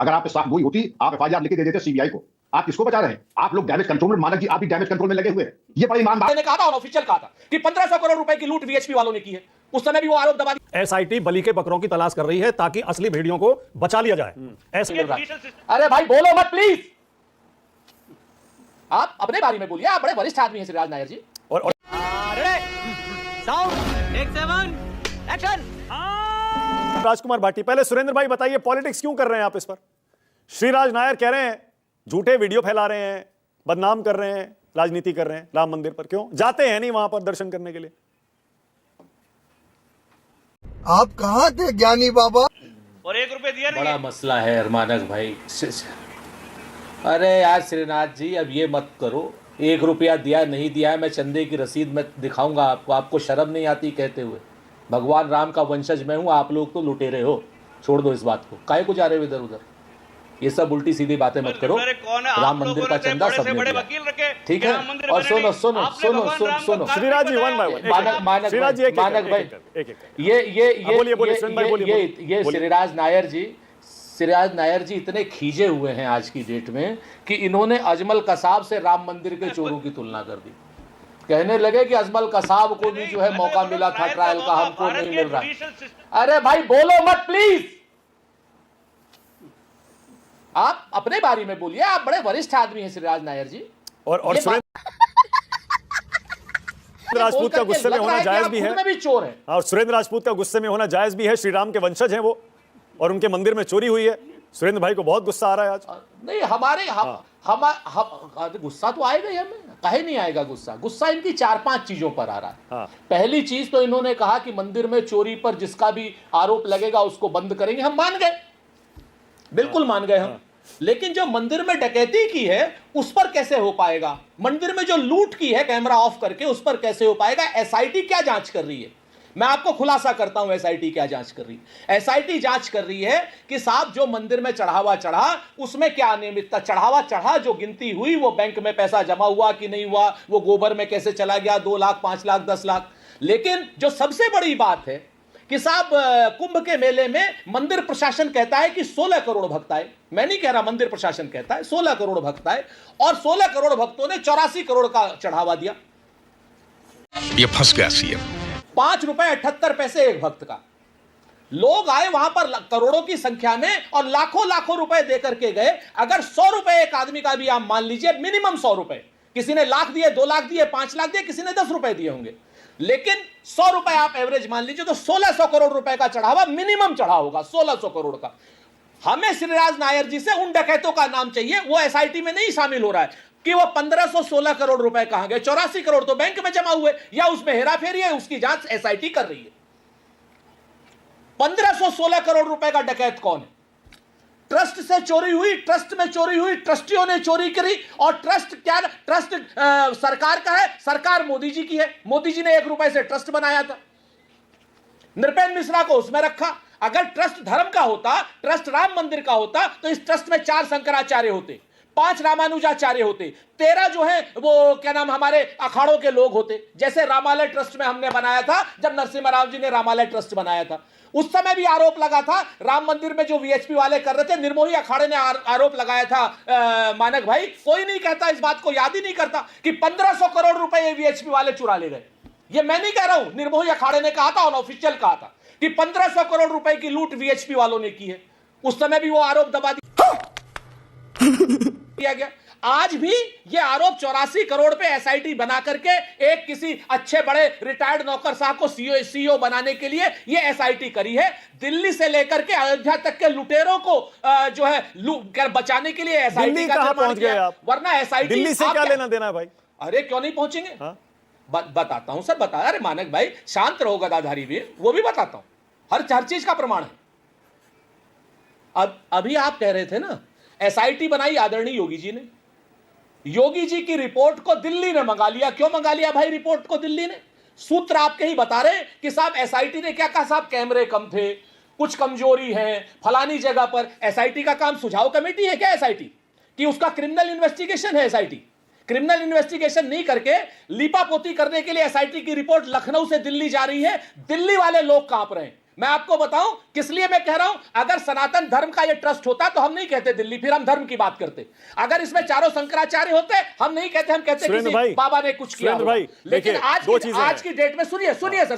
अगर आप पे साख गोई होती, आप एफआईआर लिख के दे देते सीबीआई को। आप किसको बचा रहे हैं? आप लोग डैमेज कंट्रोल में, मानक जी आप भी डैमेज कंट्रोल में लगे हुए हैं। ये बड़ी ईमान बात ने कहा था और ऑफिशियल कहा था कि 1500 करोड़ रुपए की लूट वीएचपी वालों ने की है। उस समय भी वो आरोप दबा दिया। एसआईटी बली के बकरों की तलाश कर रही है ताकि असली भेड़ियों को बचा लिया जाए। अरे भाई बोलो मत प्लीज, आप अपने बारे में बोलिए, आप बड़े वरिष्ठ आदमी हैं श्रीराज नायर जी। और राजकुमार भाटी, पहले सुरेंद्र भाई बताइए पॉलिटिक्स क्यों कर रहे हैं आप इस पर? श्रीराज नायर कह रहे हैं झूठे वीडियो फैला रहे हैं, बदनाम कर रहे हैं, राजनीति कर रहे हैं राम मंदिर पर। क्यों जाते हैं नहीं वहां पर दर्शन करने के लिए? आप कहां थे ज्ञानी बाबा? और 1 रुपए दिया नहीं। बड़ा मसला है मानक भाई। अरे यार श्रीनाथ जी, अब ये मत करो। 1 रुपया दिया नहीं दिया है, मैं चंदे की रसीद में दिखाऊंगा आपको। आपको शर्म नहीं आती कहते हुए? भगवान राम का वंशज मैं हूं, आप लोग तो लुटेरे हो। छोड़ दो इस बात को, काहे को जा रहे हो इधर उधर? ये सब उल्टी सीधी बातें मत करो। राम मंदिर का चंदा सबने दिया, ठीक है? और सुनो सुनो सुनो सुनो सुनो श्रीराज जी वन बाय वन, मानक भाई, ये श्रीराज नायर जी इतने खींचे हुए हैं आज की डेट में कि इन्होंने अजमल कसाब से राम मंदिर के चोरों की तुलना कर दी। कहने लगे कि अजमल कसाब को भी जो है मौका मिला था ट्रायल का, हमको नहीं मिल रहा। अरे भाई बोलो मत प्लीज, आप अपने बारे में बोलिए, आप बड़े वरिष्ठ आदमी हैं श्रीराज नायर जी। और सुरेंद्र राजपूत का गुस्से में होना जायज भी है। भी चोर है। और सुरेंद्र राजपूत का गुस्से में होना जायज भी है। श्री राम के वंशज हैं वो, और उनके मंदिर में चोरी हुई है। सुरेंद्र भाई को बहुत गुस्सा आ रहा है आज। नहीं हमारे हम गुस्सा तो आएगा ही, हमें कहे नहीं आएगा गुस्सा। गुस्सा इनकी 4-5 चीजों पर आ रहा है। हाँ। पहली चीज तो इन्होंने कहा कि मंदिर में चोरी पर जिसका भी आरोप लगेगा उसको बंद करेंगे। हम मान गए, बिल्कुल मान गए हम। लेकिन जो मंदिर में डकैती की है उस पर कैसे हो पाएगा? मंदिर में जो लूट की है कैमरा ऑफ करके, उस पर कैसे हो पाएगा? एसआईटी क्या जांच कर रही है? मैं आपको खुलासा करता हूं एसआईटी क्या जांच कर रही है। एसआईटी जांच कर रही है कि साहब जो मंदिर में चढ़ावा चढ़ा उसमें क्या अनियमितता, चढ़ावा चढ़ा जो गिनती हुई वो बैंक में पैसा जमा हुआ कि नहीं हुआ, वो गोबर में कैसे चला गया, 2 लाख 5 लाख 10 लाख। लेकिन जो सबसे बड़ी बात है कि साहब कुंभ के मेले में मंदिर प्रशासन कहता है कि 16 करोड़ भक्त आए। मैं नहीं कह रहा, मंदिर प्रशासन कहता है 16 करोड़ भक्त आए, और 16 करोड़ भक्तों ने 84 करोड़ का चढ़ावा दिया। ये फंस गया सीएम। 5 रुपए 78 पैसे एक भक्त का। लोग आए वहां पर करोड़ों की संख्या में और लाखों लाखों रुपए देकर के गए। अगर 100 रुपए एक आदमी का भी आप मान लीजिए, मिनिमम 100 रुपए, किसी ने लाख दिए, 2 लाख दिए, 5 लाख दिए, किसी ने 10 रुपए दिए होंगे, लेकिन 100 रुपए आप एवरेज मान लीजिए तो 1600 करोड़ रुपए का चढ़ावा मिनिमम चढ़ा होगा, 1600 करोड़ का। हमें श्रीराज नायर जी से उन डकैतों का नाम चाहिए, वो एसआईटी में नहीं शामिल हो रहा है कि वो 1516 करोड़ रुपए कहां गए। 84 करोड़ तो बैंक में जमा हुए या उसमें हेराफेरी है, उसकी जांच एसआईटी कर रही है। 1516 करोड़ रुपए का डकैत कौन है? ट्रस्ट से चोरी हुई, ट्रस्ट में चोरी हुई, ट्रस्टियों ने चोरी करी। और ट्रस्ट क्या, ट्रस्ट सरकार का है, सरकार मोदी जी की है। मोदी जी ने 1 रुपए से ट्रस्ट बनाया था, नृपेंद्र मिश्रा को उसमें रखा। अगर ट्रस्ट धर्म का होता, ट्रस्ट राम मंदिर का होता, तो इस ट्रस्ट में 4 शंकराचार्य होते, 5 रामानुजाचार्य होते, 13 जो है वो क्या नाम हमारे अखाड़ों के लोग होते, जैसे रामालय ट्रस्ट में हमने बनाया था जब नरसिम्हा राव जी ने रामालय ट्रस्ट बनाया था। उस समय भी आरोप लगा था राम मंदिर में जो वीएचपी वाले कर रहे थे, निर्मोही अखाड़े ने आरोप लगाया था। मानक भाई कोई नहीं कहता इस बात को, याद ही नहीं करता कि 1500 करोड़ रुपए ये वीएचपी वाले चुरा ले गए। ये मैं नहीं कह रहा हूं, निर्मोही अखाड़े ने कहा था और ऑफिशियल कहा था कि 1500 करोड़ रुपए की लूट वीएचपी वालों ने की है। उस समय भी वो आरोप दबा दिया गया। आज भी ये आरोप 84 करोड़ पे एसआईटी बना करके एक किसी अच्छे बड़े रिटायर्ड नौकर साहब को सीईओ बनाने के लिए ये एसआईटी करी है। दिल्ली से लेकर के अयोध्या तक के लुटेरों को जो है बचाने के लिए एसआईटी का निर्माण किया। वरना एसआईटी दिल्ली से क्या लेना देना है भाई? अरे क्यों नहीं पहुंचेंगे? बताता हूं सर, बता। अरे मानक भाई शांत रहो गदाधारी वीर, वो भी बताता हूं, हर चीज का प्रमाण है। अब अभी आप कह रहे थे ना एसआईटी बनाई आदरणीय योगी जी ने। योगी जी की रिपोर्ट को दिल्ली ने मंगा लिया। क्यों मंगा लिया भाई रिपोर्ट को दिल्ली ने? सूत्र आपके ही बता रहे कि साहब एसआईटी ने क्या कहा, साहब कैमरे कम थे, कुछ कमजोरी है फलानी जगह पर। एसआईटी का काम सुझाव कमेटी है क्या एसआईटी कि उसका क्रिमिनल इन्वेस्टिगेशन है? एसआईटी क्रिमिनल इन्वेस्टिगेशन नहीं करके लीपापोती करने के लिए एसआईटी की रिपोर्ट लखनऊ से दिल्ली जा रही है। दिल्ली वाले लोग कांप रहे हैं मैं आपको बताऊं किस लिए मैं कह रहा हूं, अगर सनातन धर्म का ये ट्रस्ट होता तो हम नहीं कहते दिल्ली, फिर हम धर्म की बात करते। अगर इसमें चारों शंकराचार्य होते हम नहीं कहते, हम कहते सुरेंद्र किसी भाई, बाबा ने कुछ किया सुरेंद्र होगा। भाई, लेकिन देखिए, आज की डेट में सुनिए सर,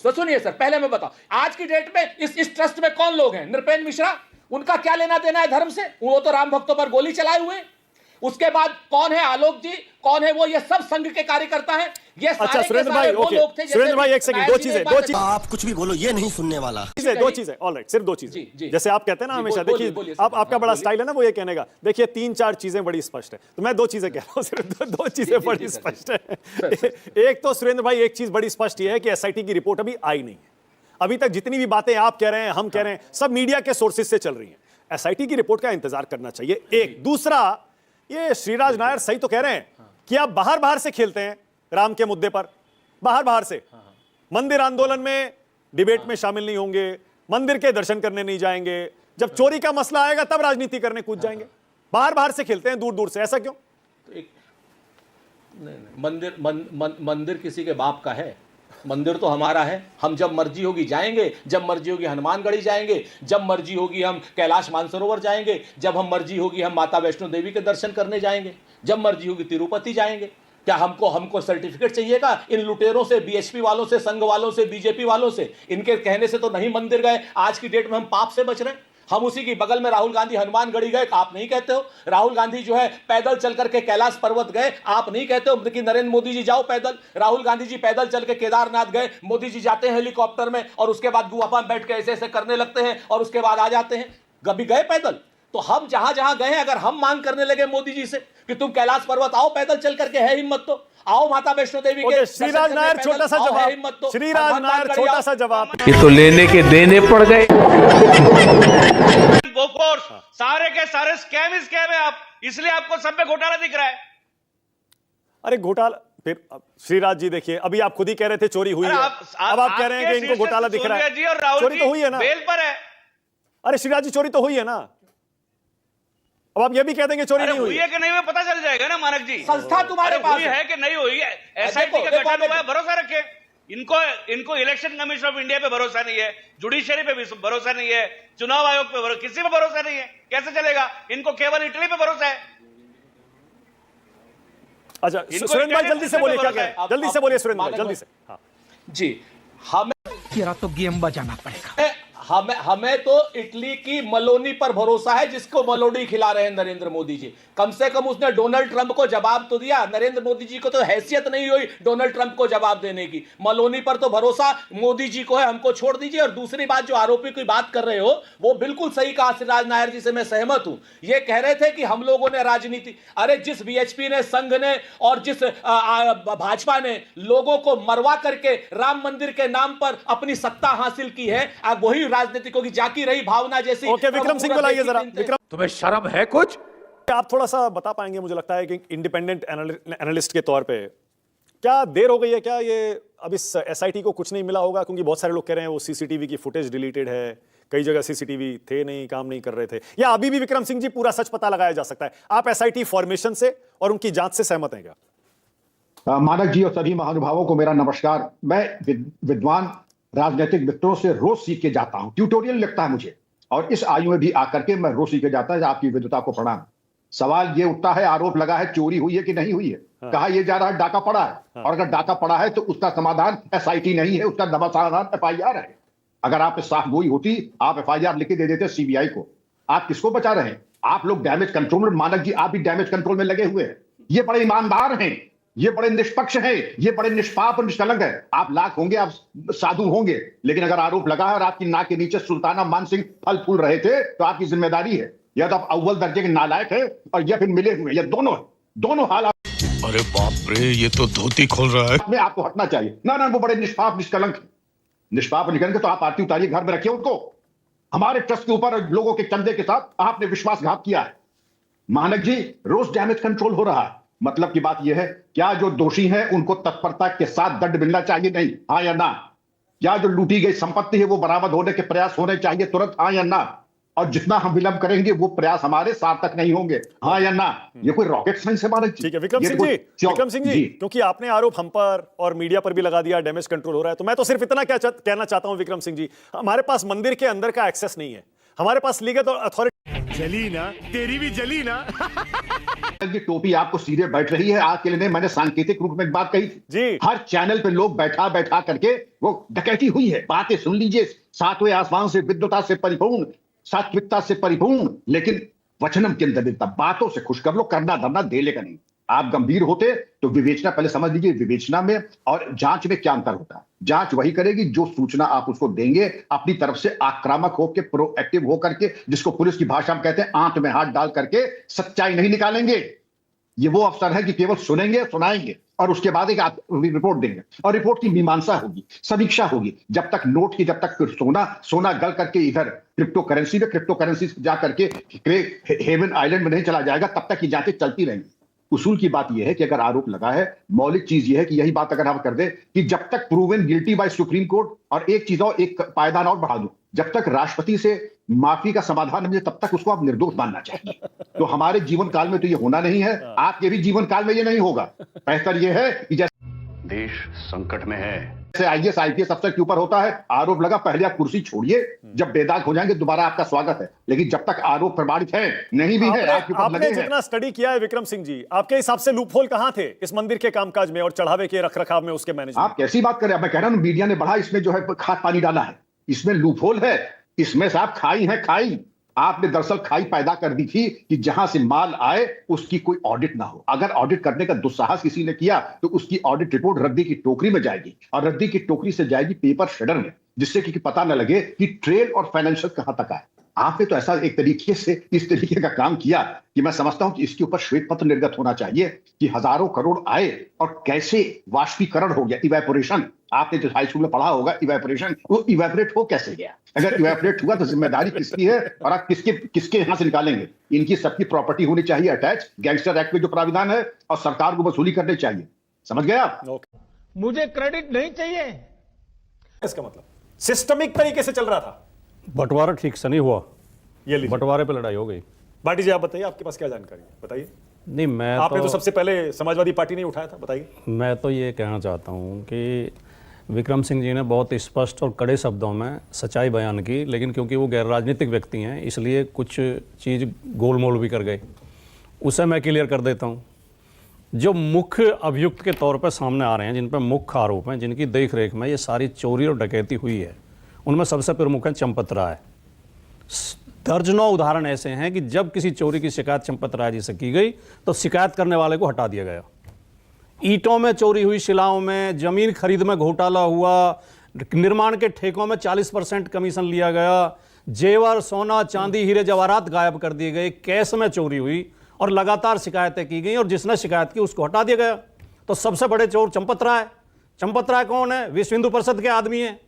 सुनिए सर, पहले मैं बताऊं आज की डेट में इस ट्रस्ट में कौन लोग हैं। नृपेंद्र मिश्रा, उनका क्या लेना देना है धर्म से, वो तो राम भक्तों पर गोली चलाए हुए। उसके बाद कौन है आलोक जी, कौन है वो, ये सब संघ के कार्यकर्ता हैं। ये अच्छा सारे के सुरेंद्र सारे भाई, वो ओके लोग थे। सुरेंद्र भाई एक सेकंड, दो चीजें आप कुछ भी बोलो, ये नहीं सुनने वाला। दो चीजें ऑलराइट, सिर्फ दो चीजें। जी। जैसे आप कहते हैं ना हमेशा, बोलिए, देखिए बोलिए सर, आप आपका हाँ, बड़ा बोलिए। स्टाइल है ना वो ये कहने का। देखिए 3-4 चीजें बड़ी स्पष्ट है, तो मैं दो चीजें कह रहा हूं, सिर्फ दो चीजें जी, बड़ी सर, स्पष्ट है। एक तो सुरेंद्र भाई एक चीज बड़ी स्पष्ट ये है कि एसआईटी की रिपोर्ट अभी आई नहीं है। अभी तक जितनी भी बातें आप कह रहे हैं, हम कह रहे हैं, सब मीडिया के सोर्सेज से चल रही हैं। एसआईटी की रिपोर्ट का इंतजार करना चाहिए। एक दूसरा, ये श्रीराज नायर सही तो कह रहे हैं कि आप बाहर से खेलते हैं राम के मुद्दे पर, बाहर से मंदिर आंदोलन में डिबेट में शामिल नहीं होंगे, मंदिर के दर्शन करने नहीं जाएंगे, जब चोरी का मसला आएगा तब राजनीति करने कूद जाएंगे। बाहर से खेलते हैं दूर से, ऐसा क्यों? मंदिर किसी के बाप का है, मंदिर तो हमारा है। हम जब मर्जी होगी जाएंगे, जब मर्जी होगी हनुमानगढ़ी जाएंगे, जब मर्जी होगी हम कैलाश मानसरोवर जाएंगे, जब हम मर्जी होगी हम माता वैष्णो देवी के दर्शन करने जाएंगे, जब मर्जी होगी तिरुपति जाएंगे। क्या हमको सर्टिफिकेट चाहिएगा इन लुटेरों से, बीएचपी वालों से, संघ वालों से, बीजेपी वालों से? इनके कहने से तो नहीं मंदिर गए। आज की डेट में हम पाप से बच रहे हैं। हम उसी की बगल में राहुल गांधी हनुमानगढ़ी गए, आप नहीं कहते हो। राहुल गांधी जो है पैदल चल करके कैलाश पर्वत गए, आप नहीं कहते हो कि नरेंद्र मोदी जी जाओ पैदल। राहुल गांधी जी पैदल चल के केदारनाथ गए, मोदी जी जाते हैं हेलीकॉप्टर में और उसके बाद गुफा में बैठ के ऐसे ऐसे करने लगते हैं और उसके बाद आ जाते हैं। कभी गए पैदल? तो हम जहां जहां गए, अगर हम मांग करने लगे मोदी जी से कि तुम कैलाश पर्वत आओ पैदल चल करके, है हिम्मत तो आओ माता वैष्णो देवी के। श्रीराज नायर छोटा सा जवाब, श्रीराज नायर छोटा सा जवाब। ये तो लेने के देने पड़ गए। बोफोर्स सारे के सारे स्कैम है आप, इसलिए आपको सब पे घोटाला दिख रहा है। अरे घोटाला, फिर श्रीराज जी देखिए, अभी आप खुद ही कह रहे थे चोरी हुई है, अब आप कह रहे हैं कि इनको घोटाला दिख रहा है। जी और राहुल चोरी तो हुई है ना, बेल पर है। अरे श्रीराज जी चोरी तो हुई है ना, अब आप ये भी कह देंगे चोरी नहीं हुई है कि नहीं हुई, पता चल जाएगा ना मानक जी। संस्था तुम्हारे पास है कि नहीं हुई है, एसआईटी का गठन हुआ है, भरोसा रखे। इनको इलेक्शन कमीशन ऑफ इंडिया पे भरोसा नहीं है, जुडिशरी पे भी भरोसा नहीं है, चुनाव आयोग पे किसी पे भरोसा नहीं है, कैसे चलेगा? इनको केवल इटली पे भरोसा है। अच्छा सुरेंद्र भाई जल्दी से बोलिए, क्या कह रहे हैं? जल्दी से बोलिए सुरेंद्र भाई, जल्दी से। हाँ जी, हमें तो गेम बजाना पड़ेगा। हमें तो इटली की मलोनी पर भरोसा है, जिसको मलोनी खिला रहे हैं नरेंद्र मोदी जी। कम से कम उसने डोनाल्ड ट्रंप को जवाब तो दिया। नरेंद्र मोदी जी को तो हैसियत नहीं हुई डोनाल्ड ट्रंप को जवाब देने की। मलोनी पर तो भरोसा मोदी जी को है, हमको छोड़ दीजिए। और दूसरी बात, जो आरोपी की बात कर रहे हो वो बिल्कुल सही कहा श्रीराज नायर जी से मैं सहमत हूं। ये कह रहे थे कि हम लोगों ने राजनीति, अरे जिस बीएचपी ने, संघ ने और जिस भाजपा ने लोगों को मरवा करके राम मंदिर के नाम पर अपनी सत्ता हासिल की है, अब वही राजनीतिकों की जाकी रही भावना जैसी। ओके, विक्रम सिंह को लाइए जरा। विक्रम, तुम्हें शर्म है कुछ? आप थोड़ा सा बता पाएंगे, मुझे लगता है कि इंडिपेंडेंट एनालिस्ट के तौर पे क्या देर हो गई है? क्या ये अब इस एसआईटी को कुछ नहीं मिला होगा? क्योंकि बहुत सारे लोग कह रहे हैं वो सीसीटीवी की फुटेज डिलीटेड है, कई जगह सीसीटीवी थे नहीं, काम नहीं कर रहे थे, या अभी भी विक्रम सिंह जी पूरा सच पता लगाया जा सकता है? आप एसआईटी फॉर्मेशन से और उनकी जांच से सहमत हैं क्या? मानक जी और सभी महानुभावों को मेरा नमस्कार। मैं विद्वान राजनीतिक मित्रों से रोज सीख के जाता हूं, ट्यूटोरियल लिखता है मुझे, और इस आयु में भी आकर के मैं रोज सीख के जाता है। आपकी विद्वता को प्रणाम। सवाल ये उठता है, आरोप लगा है चोरी हुई है कि नहीं हुई है। कहा यह जा रहा है डाका पड़ा है, और अगर डाका पड़ा है तो उसका समाधान एसआईटी नहीं है, उसका समाधान एफआईआर है। अगर आप साफ गोई होती, आप एफआईआर लिख के दे देते सीबीआई को। आप किसको बचा रहे हैं? आप लोग डैमेज कंट्रोल में, मानक जी आप भी डैमेज कंट्रोल में लगे हुए हैं। ये बड़े ईमानदार हैं, ये बड़े निष्पक्ष हैं, ये बड़े निष्पाप और निष्कलंक है। आप लाख होंगे, आप साधु होंगे, लेकिन अगर आरोप लगा है और आपकी नाक के नीचे सुल्ताना मान सिंह फल फूल रहे थे तो आपकी जिम्मेदारी है। या तो आप अव्वल दर्जे के नालायक है, और या फिर मिले हुए, ये दोनों हाल। अरे बाप रे, ये तो धोती खोल रहा है। में आपको हटना चाहिए। ना वो बड़े निष्पाप निष्कलंक है। निष्पाप निकलेंगे तो आप आरती उतारिए, घर में रखिए उनको। हमारे ट्रस्ट के ऊपर लोगों के चंदे के साथ आपने विश्वासघात किया है। मानक जी, रोज डैमेज कंट्रोल हो रहा है। मतलब की बात यह है, क्या जो दोषी हैं उनको तत्परता के साथ दंड मिलना चाहिए? नहीं, हाँ या ना? क्या जो लूटी गई संपत्ति है वो बरामद होने के प्रयास होने चाहिए तुरंत? हाँ या ना? और जितना हम विलंब करेंगे वो प्रयास हमारे सार्थक नहीं होंगे। हाँ या ना? ये कोई रॉकेट साइंस है मानक जी? ठीक है विक्रम ये सिंह कोई- जी, विक्रम सिंह जी, क्योंकि आपने आरोप हम पर और मीडिया पर भी लगा दिया, डैमेज कंट्रोल हो रहा है, तो मैं तो सिर्फ इतना कहना चाहता हूं विक्रम सिंह जी, हमारे पास मंदिर के अंदर का एक्सेस नहीं है, हमारे पास लीगल अथॉरिटी। जली ना, तेरी भी जली ना। की टोपी आपको सीधे बैठ रही है। आज के लिए नहीं, मैंने सांकेतिक रूप में एक बात कही थी जी। हर चैनल पे लोग बैठा बैठा करके वो डकैती हुई है। बातें सुन लीजिए, सातवें आसमान से विद्वता से परिपूर्ण, सात्विकता से परिपूर्ण, लेकिन वचनम के अंदर बातों से खुश कर लो, करना धरना दे लेगा नहीं। आप गंभीर होते तो विवेचना, पहले समझ लीजिए विवेचना में और जांच में क्या अंतर होता है। जांच वही करेगी जो सूचना आप उसको देंगे, अपनी तरफ से आक्रामक होकर, प्रोएक्टिव होकर के, जिसको पुलिस की भाषा में कहते हैं आंत में हाथ डाल करके सच्चाई नहीं निकालेंगे। ये वो अवसर है कि केवल सुनेंगे, सुनाएंगे और उसके बाद एक रिपोर्ट देंगे, और रिपोर्ट की मीमांसा होगी, समीक्षा होगी। जब तक नोट की, जब तक सोना गल करके इधर क्रिप्टो करेंसी जा करके हेवन आइलैंड में नहीं चला जाएगा, तब तक ये जांचें चलती रहेंगी। उसूल की बात यह है कि अगर आरोप लगा है, मौलिक चीज यह है कि यही बात अगर हम कर दे कि जब तक proven guilty by supreme court, और एक चीज और, एक पायदान और बढ़ा दूं, जब तक राष्ट्रपति से माफी का समाधान नहीं, तब तक उसको आप निर्दोष मानना चाहिए। तो हमारे जीवन काल में तो ये होना नहीं है, आपके भी जीवन काल में ये नहीं होगा। बेहतर ये है कि जैसे देश संकट में है, जैसे IAS IPS अफसर के ऊपर होता है, आरोप लगा, पहले आप कुर्सी छोड़िए, जब बेदाग हो जाएंगे दोबारा आपका स्वागत है। लेकिन जब तक आरोप प्रमाणित है, नहीं भी है, आपके ऊपर लगे आपने हैं। जितना स्टडी किया है विक्रम सिंह जी, आपके हिसाब से लूपहोल कहां थे इस मंदिर के कामकाज में और चढ़ावे के रखरखाव में, उसके मैनेजमेंट? आप कैसी बात करें? मैं कह रहा हूं मीडिया ने बड़ा इसमें जो है खाद पानी डाला है, इसमें लूपहोल है, इसमें साहब खाई है खाई। आपने दरअसल खाई पैदा कर दी थी कि जहां से माल आए उसकी कोई ऑडिट ना हो। अगर ऑडिट करने का दुस्साहस किसी ने किया तो उसकी ऑडिट रिपोर्ट रद्दी की टोकरी में जाएगी, और रद्दी की टोकरी से जाएगी पेपर शेडर में, जिससे कि पता न लगे कि ट्रेल और फाइनेंशियल कहां तक आए। आपने तो ऐसा एक तरीके से इस तरीके का काम किया कि मैं समझता हूं कि इसके ऊपर श्वेत पत्र निर्गत होना चाहिए कि हजारों करोड़ आए और कैसे वाष्पीकरण हो गया, इवेपोरेशन। आपने जो हाई स्कूल में पढ़ा होगा इवेपोरेशन, वो इवेपोरेट हो कैसे गया? अगर इवेपोरेट हुआ तो जिम्मेदारी किसकी है और आप किसके यहां से निकालेंगे? इनकी सबकी प्रॉपर्टी होनी चाहिए अटैच, गैंगस्टर एक्ट में जो प्राविधान है, और सरकार को वसूली करनी चाहिए। समझ गए आप? मुझे क्रेडिट नहीं चाहिए। इसका मतलब सिस्टमिक तरीके से चल रहा था, बंटवारा ठीक से नहीं हुआ, ये लीजिए। बंटवारे पे लड़ाई हो गई। भाटी जी आप बताइए, आपके पास क्या जानकारी है, बताइए। नहीं, मैं आपने तो सबसे पहले समाजवादी पार्टी नहीं उठाया था, बताइए। मैं तो ये कहना चाहता हूँ कि विक्रम सिंह जी ने बहुत स्पष्ट और कड़े शब्दों में सच्चाई बयान की, लेकिन क्योंकि वो गैर राजनीतिक व्यक्ति हैं इसलिए कुछ चीज़ गोलमोल भी कर गए। उसे मैं क्लियर कर देता हूँ। जो मुख्य अभियुक्त के तौर पर सामने आ रहे हैं, जिन पर मुख्य आरोप हैं, जिनकी देख रेख में ये सारी चोरी और डकैती हुई है, उनमें सबसे प्रमुख है चंपत राय। दर्जनों उदाहरण ऐसे हैं कि जब किसी चोरी की शिकायत चंपत राय जी से की गई तो शिकायत करने वाले को हटा दिया गया। ईंटों में चोरी हुई, शिलाओं में, जमीन खरीद में घोटाला हुआ, निर्माण के ठेकों में 40% कमीशन लिया गया, जेवर, सोना, चांदी, हीरे जवाहरात गायब कर दिए गए, कैश में चोरी हुई और लगातार शिकायतें की गई और जिसने शिकायत की उसको हटा दिया गया। तो सबसे बड़े चोर चंपत राय। चंपत राय कौन है? विश्व हिंदू परिषद के आदमी है।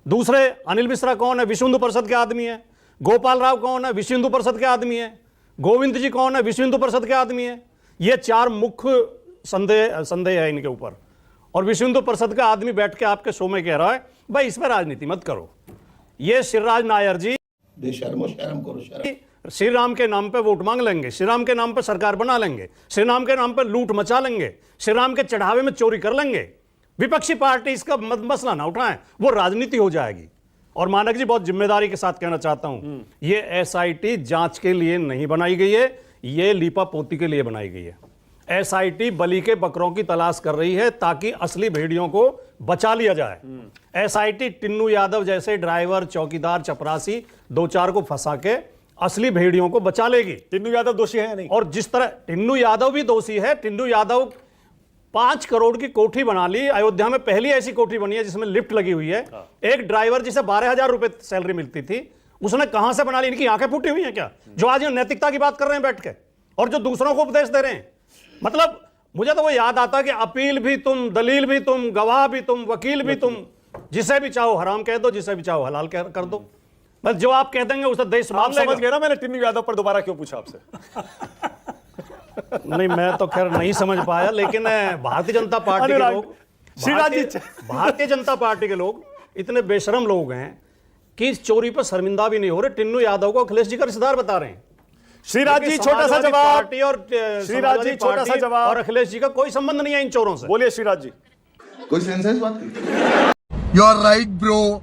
दूसरे अनिल मिश्रा कौन है? विश्व हिंदू परिषद के आदमी है। गोपाल राव कौन है? विश्व हिंदू परिषद के आदमी है। गोविंद जी कौन है? विश्व हिंदू परिषद के आदमी है। ये चार मुख्य संदेह है इनके ऊपर, और विश्व हिंदू परिषद का आदमी बैठ के आपके शो में कह रहा है भाई इस पर राजनीति मत करो। ये श्रीराज नायर जी श्री राम के नाम पे वोट मांग लेंगे, श्री राम के नाम पे सरकार बना लेंगे, श्री राम के नाम पे लूट मचा लेंगे, श्री राम के चढ़ावे में चोरी कर लेंगे। विपक्षी पार्टी इसका मसला ना उठाएं, वो राजनीति हो जाएगी। और मानक जी, बहुत जिम्मेदारी के साथ कहना चाहता हूं, ये SIT जांच के लिए नहीं बनाई गई है, ये लीपा पोती के लिए बनाई गई है। SIT बलि के बकरों की तलाश कर रही है ताकि असली भेड़ियों को बचा लिया जाए। SIT टिन्नू यादव जैसे ड्राइवर, चौकीदार, चपरासी 2-4 को फंसा के असली भेड़ियों को बचा लेगी। टिन्नू यादव दोषी है या नहीं? और जिस तरह टिन्नू यादव भी दोषी है। टिन्नू यादव 5 करोड़ की कोठी बना ली, अयोध्या में पहली ऐसी कोठी बनी है जिसमें लिफ्ट लगी हुई है। एक ड्राइवर जिसे 12,000 रुपए सैलरी मिलती थी, उसने कहां से बना ली? इनकी आंखें फूटी हुई हैं क्या, जो आज नैतिकता की बात कर रहे हैं बैठ के, और जो दूसरों को उपदेश दे रहे हैं? मतलब मुझे तो वो याद आता कि अपील भी तुम, दलील भी तुम, गवाह भी तुम, वकील भी तुम, जिसे भी चाहो हराम कह दो, जिसे भी चाहो हलाल कर दो। बस जो आप कह देंगे उसे देश मान लेगा। समझ गए ना मैंने टिन्नू यादव पर दोबारा क्यों पूछा आपसे? नहीं, मैं तो खैर नहीं समझ पाया, लेकिन भारतीय जनता पार्टी के लोग, भारतीय जनता पार्टी के लोग इतने बेशरम लोग हैं कि इस चोरी पर शर्मिंदा भी नहीं हो रहे। टिन्नू यादव को अखिलेश जी का रिश्तेदार बता रहे हैं। श्रीराज जी, छोटा सा समाजवादी जवाब। पार्टी और श्रीराज जी, छोटा सा जवाब। और अखिलेश जी का कोई संबंध नहीं है इन चोरों से। बोलिए श्रीराज जी। कोई सेंस है इस बात की? You are right bro.